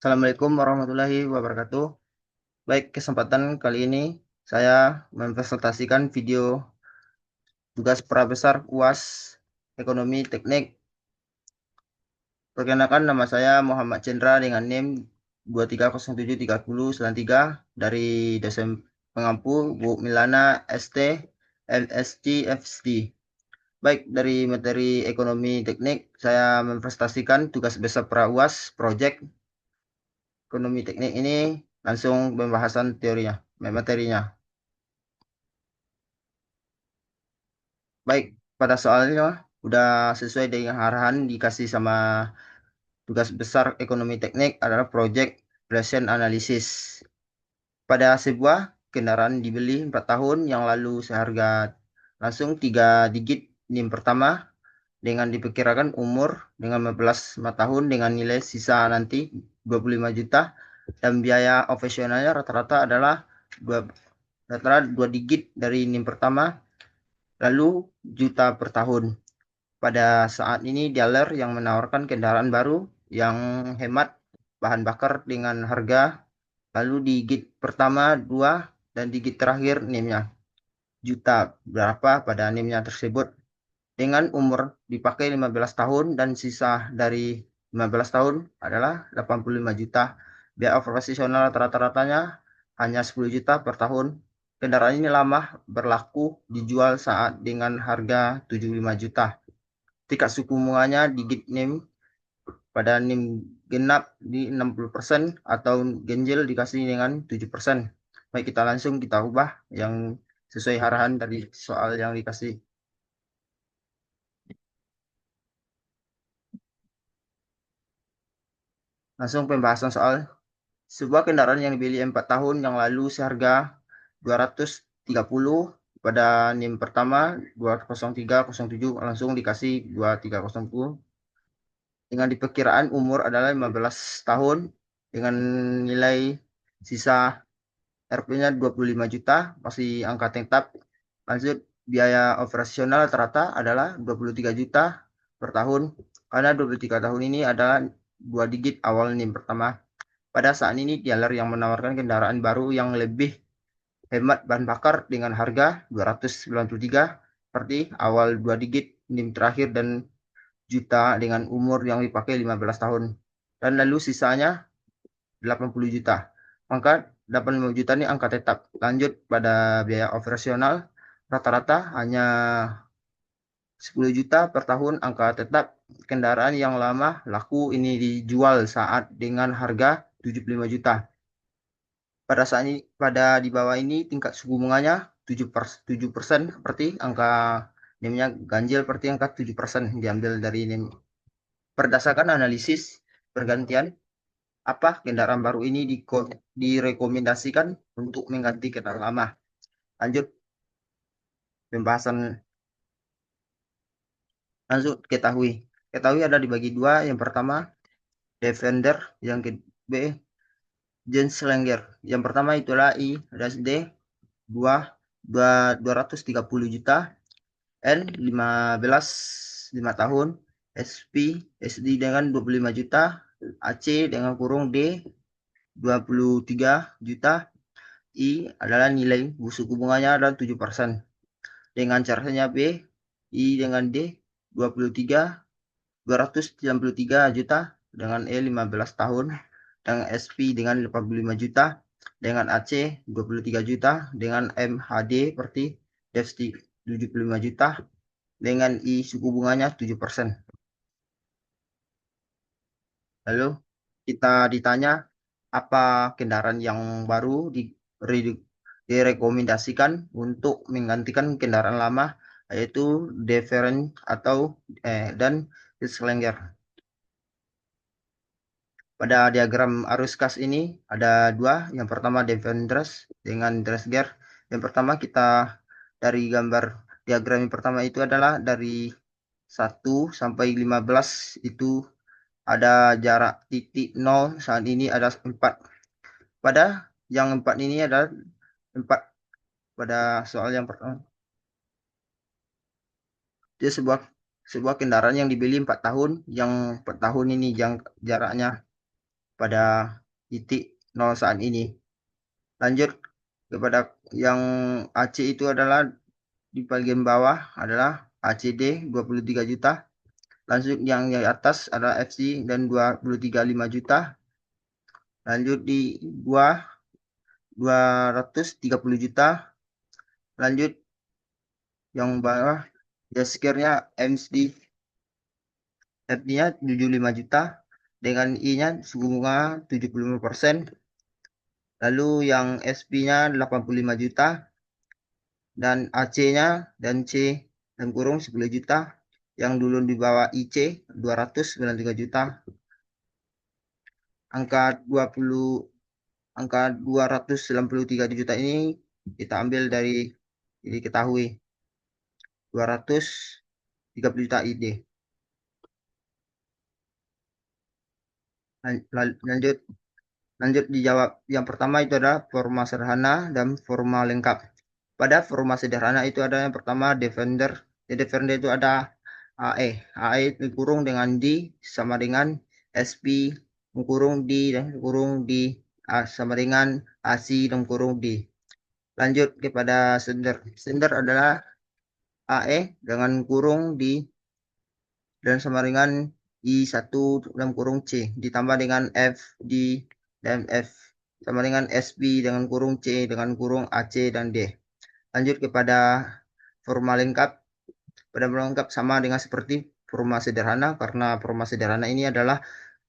Assalamualaikum warahmatullahi wabarakatuh. Baik, kesempatan kali ini saya mempresentasikan video tugas prabesar UAS Ekonomi Teknik. Perkenalkan, nama saya Muhammad Chandra dengan NIM 23073093 dari dosen pengampu Bu Milana ST LSC FSD. Baik, dari materi ekonomi teknik, saya mempresentasikan tugas besar pra UAS Project Ekonomi Teknik ini langsung pembahasan teorinya, materinya. Baik, pada soalnya udah sesuai dengan arahan dikasih sama tugas besar ekonomi teknik adalah project relation analysis. Pada sebuah kendaraan dibeli 4 tahun yang lalu seharga langsung 3 digit NIM pertama dengan diperkirakan umur dengan 15 tahun dengan nilai sisa nanti 25 juta dan biaya operasionalnya rata-rata adalah 2 digit dari NIM pertama lalu juta per tahun. Pada saat ini dealer yang menawarkan kendaraan baru yang hemat bahan bakar dengan harga lalu di gig pertama 2 dan di gig terakhir NIM-nya juta berapa pada NIM-nya tersebut dengan umur dipakai 15 tahun dan sisa dari 15 tahun adalah 85 juta. Biaya operasional rata-ratanya hanya 10 juta per tahun. Kendaraan ini lama berlaku dijual saat dengan harga 75 juta. Tingkat suku bunganya di gig NIM pada NIM genap di 60% atau ganjil dikasih dengan 7%. Baik, kita ubah yang sesuai arahan dari soal yang dikasih. Langsung pembahasan soal sebuah kendaraan yang dibeli 4 tahun yang lalu seharga 230 pada NIM pertama 20307 langsung dikasih 2307 dengan diperkiraan umur adalah 15 tahun dengan nilai sisa RP-nya 25 juta, masih angka tetap. Lanjut, biaya operasional rata-rata adalah 23 juta per tahun, karena 23 tahun ini adalah 2 digit awal NIM pertama. Pada saat ini, dealer yang menawarkan kendaraan baru yang lebih hemat bahan bakar dengan harga 293 seperti awal 2 digit NIM terakhir dan juta dengan umur yang dipakai 15 tahun. Dan lalu sisanya 80 juta. Maka 85 juta ini angka tetap. Lanjut pada biaya operasional rata-rata hanya 10 juta per tahun angka tetap. Kendaraan yang lama laku ini dijual saat dengan harga 75 juta. Pada saat ini pada di bawah ini tingkat suku bunganya 7% seperti angka NIM-nya ganjil seperti angka 7% diambil dari NIM. Berdasarkan analisis pergantian apa kendaraan baru ini direkomendasikan untuk mengganti kendaraan lama. Lanjut pembahasan lanjut ketahui. Ketahui ada dibagi dua. Yang pertama Defender, yang kedua Genslinger. Yang pertama itulah I-D 2 230 juta N 15 5 tahun SP SD dengan 25 juta AC dengan kurung D 23 juta I adalah nilai suku bunganya adalah 7%. Dengan caranya B, I dengan D 23 293 juta dengan E 15 tahun dengan SP dengan 85 juta dengan AC 23 juta dengan MHD seperti DEFST 75 juta dengan I suku bunganya 7%. Lalu kita ditanya apa kendaraan yang baru direkomendasikan untuk menggantikan kendaraan lama yaitu Deferen atau dan Challenger. Pada diagram arus kas ini ada dua. Yang pertama Defenders dengan Dresger. Yang pertama kita dari gambar diagram yang pertama itu adalah dari 1 sampai 15 itu ada jarak titik 0 saat ini ada 4. Pada yang 4 ini adalah 4 pada soal yang pertama. Dia sebuah kendaraan yang dibeli 4 tahun yang per tahun ini yang jaraknya pada titik 0 saat ini. Lanjut kepada yang AC itu adalah di bagian bawah adalah ACD 23 juta. Lanjut yang di atas adalah FC dan 23,5 juta. Lanjut di gua 230 juta. Lanjut yang bawah ya sekiranya MSD F-nya 75 juta dengan I-nya suku bunga 75%. Lalu yang SP-nya 85 juta dan AC-nya dan C dan kurung 10 juta. Yang dulu di bawah IC 293 juta. Angka 20 angka 293 juta ini kita ambil dari diketahui 230 juta ID. Lanjut Lanjut dijawab. Yang pertama itu adalah forma sederhana dan forma lengkap. Pada forma sederhana itu ada yang pertama Defender. Di Defender itu ada AE. AE dikurung dengan D sama dengan SP kurung D dan kurung D sama dengan AC dan kurung D. Lanjut kepada Sender. Sender adalah AE dengan kurung D dan sama dengan I1 dalam kurung C ditambah dengan F di dan F sama dengan SB dengan kurung C dengan kurung AC dan D. Lanjut kepada forma lengkap. Pada forma lengkap sama dengan seperti forma sederhana karena forma sederhana ini adalah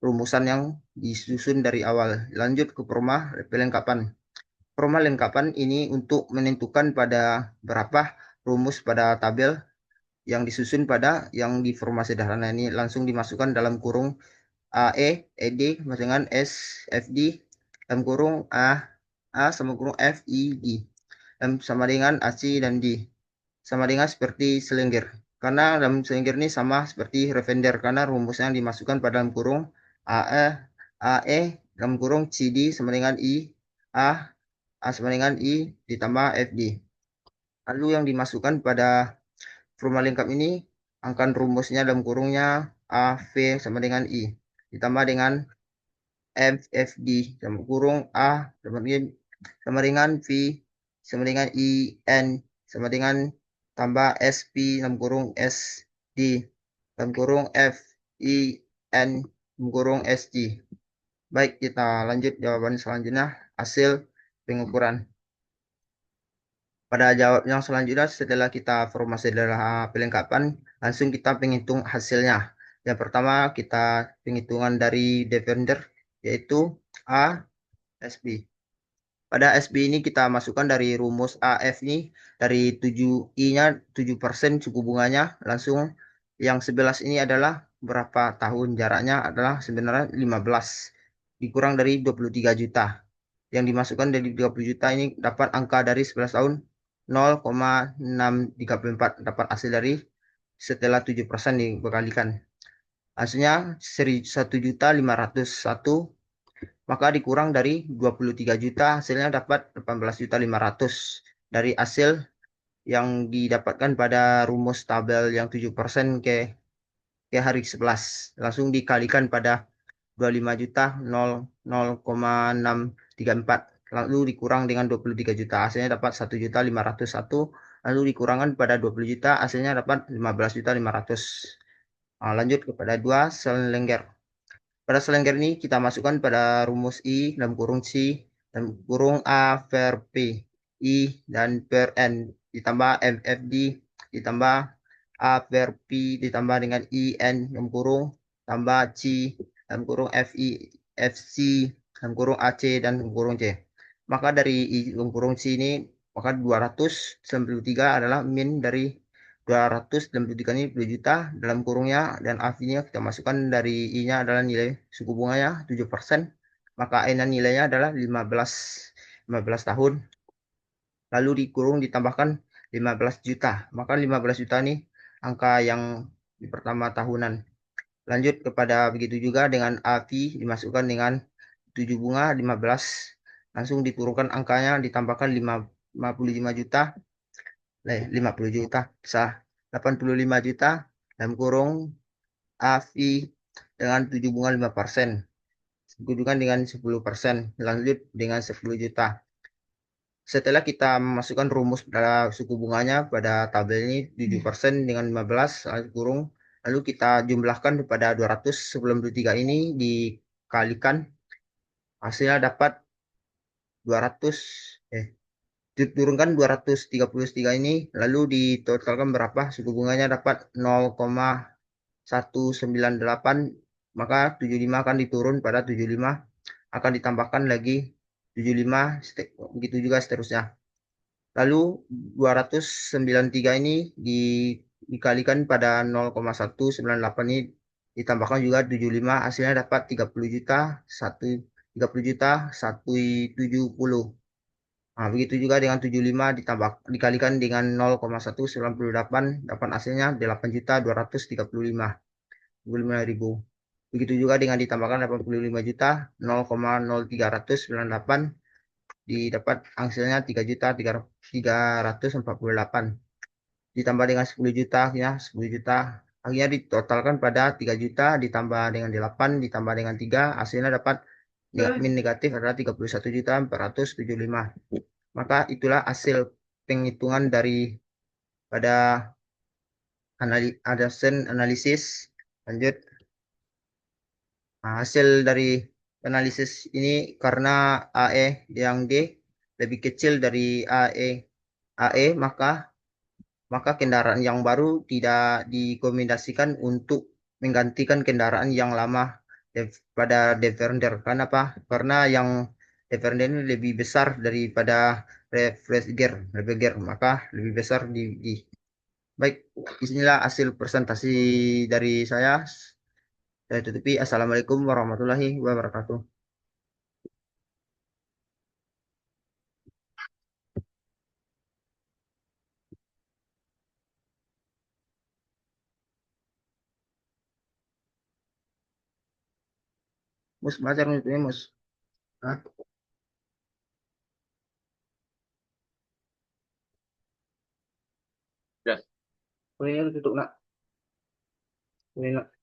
rumusan yang disusun dari awal. Lanjut ke forma pelengkapan. Forma lengkapan ini untuk menentukan pada berapa rumus pada tabel yang disusun pada yang di forma sederhana ini langsung dimasukkan dalam kurung AE, ED dengan S, FD, dalam kurung A sama kurung F, I, D. Dan sama dengan AC dan D. Sama dengan seperti selengger. Karena dalam selengger ini sama seperti Revender. Karena rumusnya yang dimasukkan pada dalam kurung AE dalam kurung CD sama dengan I, A sama dengan I ditambah FD. Lalu yang dimasukkan pada formulah lengkap ini angka rumusnya dalam kurungnya A, V sama dengan I. Ditambah dengan FFD sama kurung A sama dengan V sama dengan IN sama dengan tambah SP dalam kurung SD dalam kurung F IN dalam kurung SG. Baik, kita lanjut jawaban selanjutnya hasil pengukuran. Pada jawab yang selanjutnya setelah kita formasi adalah pelengkapan, langsung kita penghitung hasilnya. Yang pertama kita penghitungan dari Defender yaitu A SB. Pada SB ini kita masukkan dari rumus AF ini dari 7I-nya 7% suku bunganya langsung yang 11 ini adalah berapa tahun jaraknya adalah sebenarnya 15 dikurang dari 23 juta. Yang dimasukkan dari 30 juta ini dapat angka dari 11 tahun 0,634 dapat hasil dari setelah 7% dikalikan. Hasilnya 1.501 maka dikurang dari 23 juta hasilnya dapat 18.500 dari hasil yang didapatkan pada rumus tabel yang 7% ke hari 11 langsung dikalikan pada 25 juta 0,634 lalu dikurang dengan 23 juta hasilnya dapat 1.501 lalu dikurangkan pada 20 juta hasilnya dapat 15.500. Lanjut kepada 2 selengger. Pada selengger ini kita masukkan pada rumus I dalam kurung C dalam kurung A per P I dan per N ditambah MFD ditambah A per P ditambah dengan IN dalam kurung tambah C dalam kurung FI FC dalam kurung AC dan dalam kurung C. Maka dari I dalam kurung C ini maka 293 adalah min dari 293 ini 10 juta dalam kurungnya dan AV-nya kita masukkan dari I-nya adalah nilai suku bunganya 7%, maka N nilainya adalah 15 tahun. Lalu dikurung ditambahkan 15 juta. Maka 15 juta ini angka yang di pertama tahunan. Lanjut kepada begitu juga dengan AV dimasukkan dengan 7 bunga 15. Langsung diturunkan angkanya ditambahkan 55 juta 50 juta sah 85 juta dalam kurung AVI dengan 7 bunga 5%. Gabungkan dengan 10%, lanjut dengan 10 juta. Setelah kita memasukkan rumus pada suku bunganya pada tabel ini 7% dengan 15 kurung, lalu kita jumlahkan pada 200 sebelum 23 ini dikalikan, hasilnya dapat 200 diturunkan 233 ini, lalu ditotalkan berapa suku bunganya dapat 0,198, maka 75 akan diturun pada 75, akan ditambahkan lagi 75, begitu juga seterusnya. Lalu 293 ini dikalikan pada 0,198 ini, ditambahkan juga 75, hasilnya dapat 30 juta 170. Nah, begitu juga dengan 75 dikalikan dengan 0,198, dapat hasilnya 8.235.000. Begitu juga dengan ditambahkan 85 juta 0,0398, didapat hasilnya 3.348. Ditambah dengan 10 juta, ya 10 juta. Akhirnya ditotalkan pada 3 juta ditambah dengan 8 ditambah dengan 3, hasilnya dapat min negatif adalah 31.475. Maka itulah hasil penghitungan dari pada analisis. Lanjut. Nah, hasil dari analisis ini karena AE yang D lebih kecil dari AE, maka kendaraan yang baru tidak direkomendasikan untuk menggantikan kendaraan yang lama pada Defender. Kenapa? Karena yang Defender ini lebih besar daripada reverse gear, maka lebih besar di. Baik, inilah hasil presentasi dari saya. Saya tutupi. Assalamualaikum warahmatullahi wabarakatuh. Mus, belajar nih, Mus. Hah? Ya. Ini tutup nak. Ini nak.